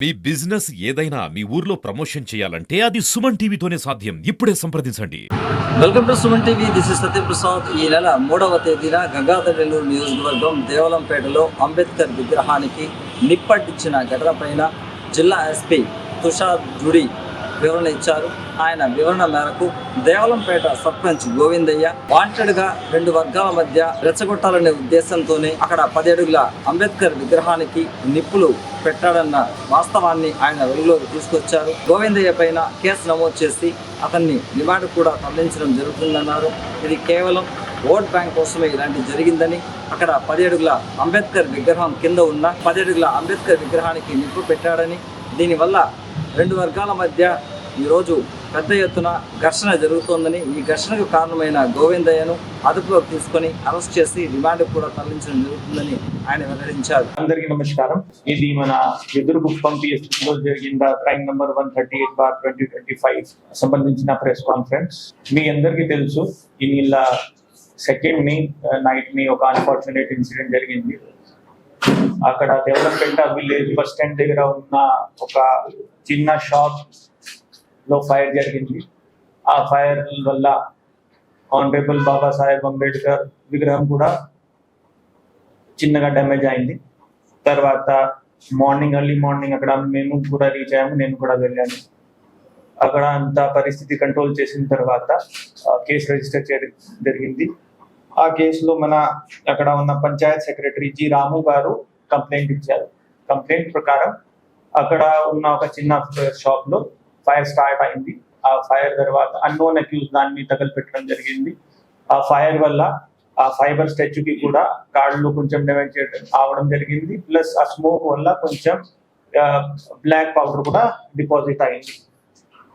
మీ business ఏదైనా మీ ఊర్లో promotion చేయాలంటే అది సుమన్ టీవీతోనే సాధ్యం. ఇప్పుడే సంప్రదించండి. Welcome to Suman TV. This is Satyaprasad. ఈ నెల 3వ తేదీన గంగాధరనేల్లూరు నియోజకవర్గం దేవలంపేటలో అంబేద్కర్ విగ్రహానికి నిప్పంటించిన ఘటనపైన జిల్లా ఎస్పీ తుషార్ జుడి వివరణ ఇచ్చారు. ఆయన వివరణ మేరకు దేవలంపేట సర్పంచ్ గోవిందయ్య వాంటెడ్గా రెండు వర్గాల మధ్య రెచ్చగొట్టాలనే ఉద్దేశంతోనే అక్కడ 10 అడుగుల అంబేద్కర్ విగ్రహానికి నిప్పులు పెట్టాడన్న వాస్తవాన్ని ఆయన వెలుగులోకి తీసుకొచ్చారు. గోవిందయ్య పైన కేసు నమోదు చేసి అతన్ని రిమాండ్ కూడా తరలించడం జరుగుతుందన్నారు. ఇది కేవలం ఓట్ బ్యాంక్ కోసమే ఇలాంటి జరిగిందని, అక్కడ 10 అడుగుల అంబేద్కర్ విగ్రహం కింద ఉన్న 10 అడుగుల అంబేద్కర్ విగ్రహానికి నిప్పు పెట్టాడని, దీనివల్ల రెండు వర్గాల మధ్య ఈరోజు పెద్ద ఎత్తున ఘర్షణ జరుగుతోందని, ఈ ఘర్షణకు కారణమైన గోవిందయ్యను అదుపులోకి తీసుకొని అరెస్ట్ చేసి రిమాండ్ కూడా తరలించడం జరుగుతుందని ఆయన వెల్లడించారు. అందరికీ నమస్కారం. ఇది మన ఎదురుగుప్పం పిఎస్లో జరిగిన క్రైమ్ నంబర్ 138/2025 సంబంధించిన ప్రెస్ కాన్ఫరెన్స్. మీ అందరికీ తెలుసు, ఈ నెల 2nd నైట్ ని ఒక అన్ఫార్చునేట్ ఇన్సిడెంట్ జరిగింది. అక్కడ దేవలంపేట విలేజ్ బస్ స్టాండ్ దగ్గర ఉన్న ఒక చిన్న షాప్ లో ఫైర్ జరిగింది. ఆ ఫైర్ వల్ల ఆనరబుల్ బాబాసాహెబ్ అంబేద్కర్ విగ్రహం కూడా చిన్నగా డ్యామేజ్ అయింది. తర్వాత ఎర్లీ మార్నింగ్ అక్కడ మేము కూడా రీచ్ అయ్యాము, నేను కూడా వెళ్ళాను. అక్కడ అంత పరిస్థితి కంట్రోల్ చేసిన తర్వాత కేసు రిజిస్టర్ చేయడం జరిగింది. ఆ కేసులో అక్కడ ఉన్న పంచాయత్ సెక్రటరీ జి రాము గారు కంప్లైంట్ ఇచ్చారు. కంప్లైంట్ ప్రకారం అక్కడ ఉన్న ఒక చిన్న షాప్ లో ఫైర్ స్టార్ట్ అయింది. ఆ ఫైర్ తర్వాత అన్నోన్ అక్యూజ్ దాన్ని తగలపెట్టడం జరిగింది. ఆ ఫైర్ వల్ల ఆ ఫైబర్ స్టాచ్యూకి కూడా కాళ్ళు కొంచెం డ్యామేజ్ అవడం జరిగింది. ప్లస్ ఆ స్మోక్ వల్ల కొంచెం బ్లాక్ పౌడర్ కూడా డిపాజిట్ అయింది.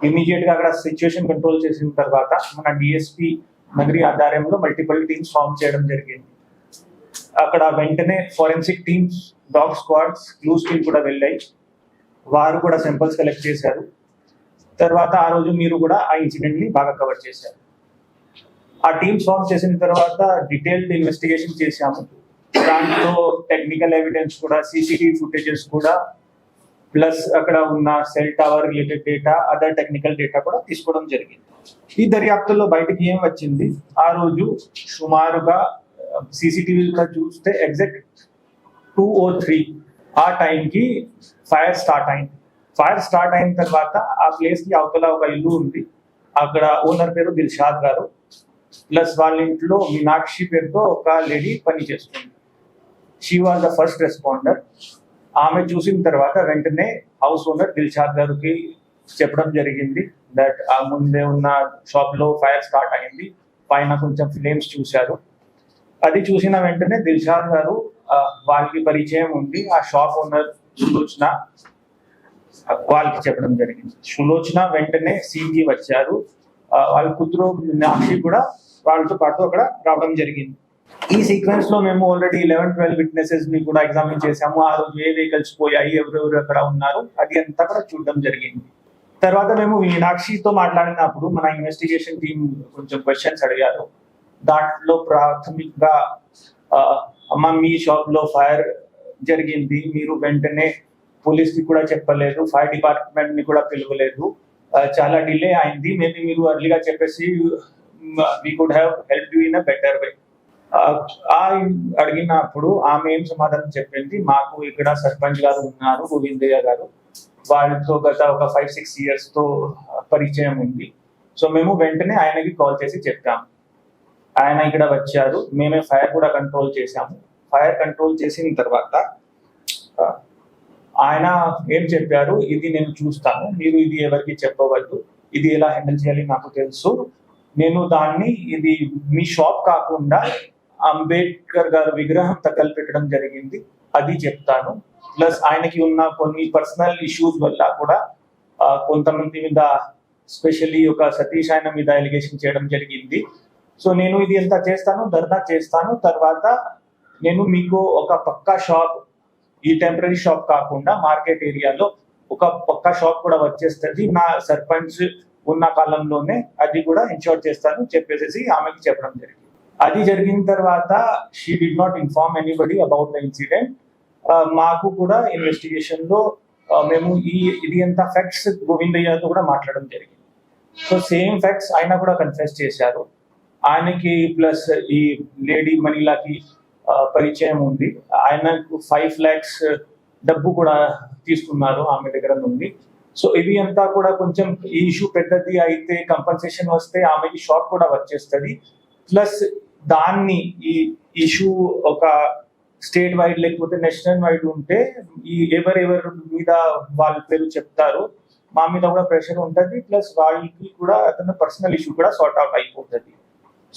ఇమీడియట్ గా అక్కడ సిచ్యువేషన్ కంట్రోల్ చేసిన తర్వాత మన డిఎస్పీ నగరి ఆధ్వర్యంలో మల్టిపుల్ టీమ్స్ ఫామ్ చేయడం జరిగింది. అక్కడ వెంటనే forensic teams, dog squads, clues team కూడా వెళ్ళాయి. వారు కూడా సింపుల్స్ కలెక్ట్ చేశారు. తర్వాత ఆ రోజు మీరు కూడా ఆ ఇన్సిడెంట్ ని బాగా కవర్ చేశారు. ఆ టీమ్స్ ఫామ్ చేసిన తర్వాత డీటెయిల్డ్ ఇన్వెస్టిగేషన్ చేశాము. దాంట్లో టెక్నికల్ ఎవిడెన్స్ కూడా, సీసీటీవీ ఫుటేజెస్ కూడా, ప్లస్ అక్కడ ఉన్న cell tower related data, other technical data కూడా తీసుకోవడం జరిగింది. ఈ దర్యాప్తులో బయటకి ఏం వచ్చింది, ఆ రోజు సుమారుగా సీసీటీవీ కూడా చూస్తే ఎగ్జాక్ట్ 2:03 ఆ టైంకి ఫైర్ స్టార్ట్ అయింది. ఫైర్ స్టార్ట్ అయిన తర్వాత ఆ ప్లేస్ కి అవతల ఒక ఇల్లు ఉంది. అక్కడ ఓనర్ పేరు దిల్షాద్ గారు, ప్లస్ వాళ్ళ ఇంట్లో మీనాక్షి పేరుతో ఒక లేడీ పని చేస్తుంది. She was the first responder. ఆమె చూసిన తర్వాత వెంటనే హౌస్ ఓనర్ దిల్షాద్ గారికి చెప్పడం జరిగింది దట్ ఆ ముందే ఉన్న షాప్ లో ఫైర్ స్టార్ట్ అయింది, పైన కొంచెం ఫ్లేమ్స్ చూశారు. అది చూసిన వెంటనే దిల్షాద్ గారు వాళ్ళకి పరిచయం ఉంది, ఆ షాప్ ఓనర్ సులోచన, వాళ్ళకి చెప్పడం జరిగింది. సులోచన వెంటనే సీన్కి వచ్చారు. వాళ్ళ కూతురు మీనాక్షి కూడా వాళ్ళతో పాటు అక్కడ రావడం జరిగింది. ఈ సీక్వెన్స్ లో మేము ఆల్రెడీ 11-12 విట్నెసెస్ ని కూడా ఎగ్జామిన్ చేశాము. ఆ రోజు ఏ వెహికల్స్ పోయాయి, ఎవరెవరు అక్కడ ఉన్నారు, అది అంతా కూడా చూడడం జరిగింది. తర్వాత మేము మీనాక్షితో మాట్లాడినప్పుడు మన ఇన్వెస్టిగేషన్ టీమ్ కొంచెం క్వశ్చన్స్ అడిగారు. దాంట్లో ప్రాథమికంగా అమ్మ మీ షాప్ లో ఫైర్ జరిగింది, మీరు వెంటనే పోలీస్ కి కూడా చెప్పలేదు, ఫైర్ డిపార్ట్మెంట్ ని కూడా పిలవలేదు, చాలా డిలే అయింది, మేబీ మీరు అర్లీగా చెప్పేసి we could have help you in a better way. అడిగినప్పుడు ఆమె ఏం సమాధానం చెప్పింది, మాకు ఇక్కడ సర్పంచ్ గారు ఉన్నారు గోవిందయ్య గారు, వాళ్ళతో గత ఒక 5-6 years తో పరిచయం ఉంది. సో మేము వెంటనే ఆయనకి కాల్ చేసి చెప్పాము. ఆయన ఇక్కడ వచ్చారు, మేమే ఫైర్ కూడా కంట్రోల్ చేశాము. ఫైర్ కంట్రోల్ చేసిన తర్వాత ఆయన ఏం చెప్పారు, ఇది నేను చూస్తాను, మీరు ఇది ఎవరికి చెప్పవద్దు, ఇది ఎలా హ్యాండిల్ చేయాలి నాకు తెలుసు, నేను దాన్ని ఇది మీ షాప్ కాకుండా అంబేద్కర్ గారి విగ్రహం తగలపెట్టడం జరిగింది అది చెప్తాను. ప్లస్ ఆయనకి ఉన్న కొన్ని పర్సనల్ ఇష్యూస్ వల్ల కూడా కొంతమంది మీద, స్పెషల్లీ ఒక సతీష్ ఆయన మీద ఎలిగేషన్ చేయడం జరిగింది. సో నేను ఇది ఎంత చేస్తాను, ధర్నా చేస్తాను, తర్వాత నేను మీకు ఒక పక్కా షాప్, ఈ టెంపరీ షాప్ కాకుండా మార్కెట్ ఏరియాలో ఒక పక్కా షాప్ కూడా వచ్చేస్తుంది, నా సర్పంచ్ ఉన్న కాలంలోనే అది కూడా ఇన్షూర్ చేస్తాను చెప్పేసి ఆమెకి చెప్పడం జరిగింది. అది జరిగిన తర్వాత she did not inform anybody about the incident. మాకు కూడా ఇన్వెస్టిగేషన్ లో మేము ఇది ఎంత ఫ్యాక్ట్స్ గోవిందయ్యతో కూడా మాట్లాడడం జరిగింది. సో సేమ్ ఫ్యాక్ట్స్ ఆయన కూడా కన్ఫెస్ చేశారు. ఆయనకి ప్లస్ ఈ లేడీ మనీలాకి పరిచయం ఉంది. ఆయనకు 5 lakhs డబ్బు కూడా తీసుకున్నారు ఆమె దగ్గర నుండి. సో ఇవి అంతా కూడా కొంచెం ఈ ఇష్యూ పెద్దది అయితే కంపన్సేషన్ వస్తే ఆమెకి షాక్ కూడా వచ్చేస్తుంది. ప్లస్ దాన్ని ఈ ఇష్యూ ఒక స్టేట్ వైడ్ లేకపోతే నేషనల్ వైడ్ ఉంటే ఈ ఎవరెవరి మీద వాళ్ళ పేరు చెప్తారు, మా మీద కూడా ప్రెషర్ ఉంటుంది. ప్లస్ వాళ్ళకి కూడా అతను పర్సనల్ ఇష్యూ కూడా సార్ట్ అవుట్ అయిపోతుంది.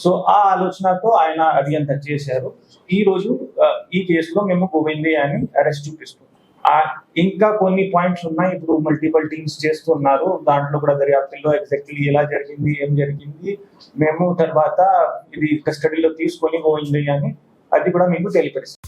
సో ఆ ఆలోచనతో ఆయన అది అంతా చేశారు. ఈ రోజు ఈ కేసులో మేము గోవిందయ్యని అరెస్ట్ చూపిస్తున్నాం. ఇంకా కొన్ని పాయింట్స్ ఉన్నాయి. ఇప్పుడు మల్టిపల్ టీమ్స్ చేస్తున్నారు. దాంట్లో కూడా దర్యాప్తులో ఎగ్జాక్ట్లీ ఎలా జరిగింది, ఏం జరిగింది మేము తర్వాత ఇది కస్టడీలో తీసుకొని గోవిందయ్యని అది కూడా మీకు తెలియపరుస్తాం.